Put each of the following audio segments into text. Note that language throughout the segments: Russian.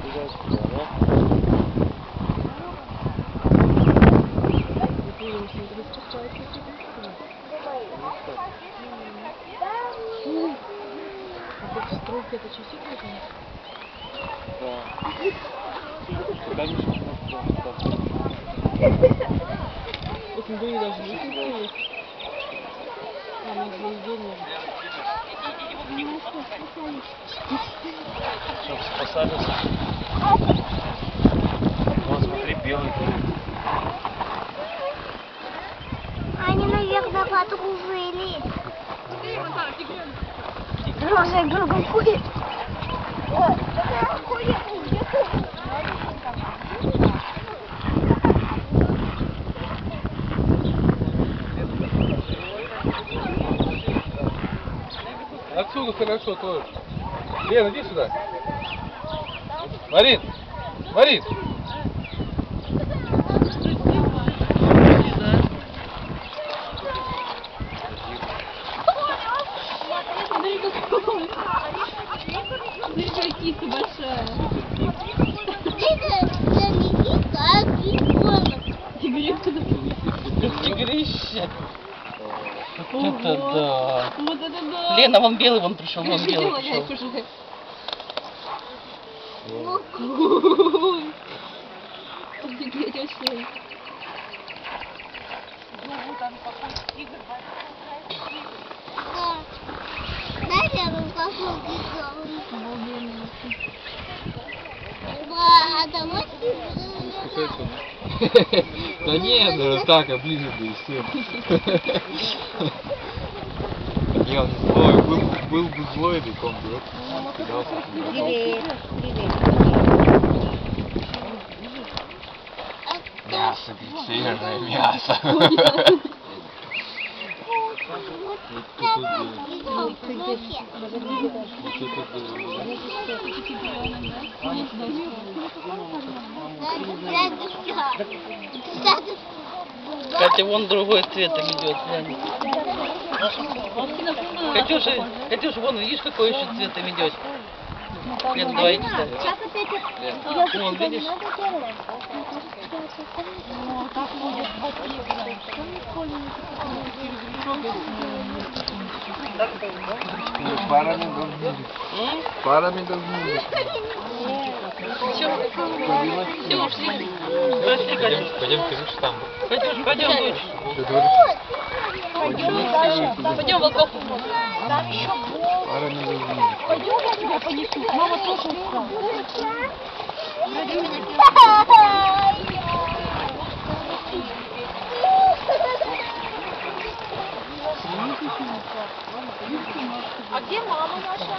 убегает сюда, да? Стройки это часик нужно? Да. Конечно, Это не даже не есть. Там есть деньги. Все, посадят. Вот, смотри, белый. Они, наверное, подружили. Рожа другом ходит. Отсюда хорошо тоже. Лена, иди сюда. Марин! Марин! Смотри, какая киска большая. Тигрище. Ого. Это да. Вот это да. Лена, вон белый, вон пришел, вон Гриша, белый делай, пришел. Гриша. Офигеть вообще. Дай я вам какой-то. Обалденно. А давай Да нет, ну так, ближе да и все. Я не знаю, был бы злой, так он бы кидался. Привет. Мясо, свежее мясо. Катя, вон другой цветом идет, глянь. Катюша, вон, видишь, какой еще цветом идет? Лен, давай читай. Лен, вон, видишь? Парами должны быть. Парами должны быть. Все, ушли. Пошли, Катюш. Пойдем, Кирюш, там. Катюш, пойдем, дочь. Ты говоришь? Пойдем, Волков. Парами должны быть. Пойдем, я тебя понесу. Мама тоже устала. А где мама наша?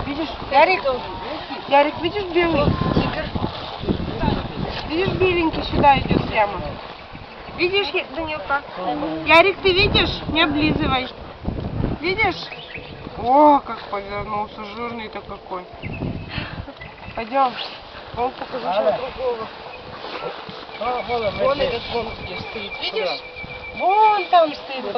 Видишь, Ярик, видишь белый? Видишь, беленький сюда идет прямо. Видишь, Данилка? Ярик, ты видишь? Не облизывай. Видишь? О, как повернулся, жирный-то какой. Пойдем. Вон покажу сейчас другого. Вон этот вон где стоит, видишь? Вон там стоит.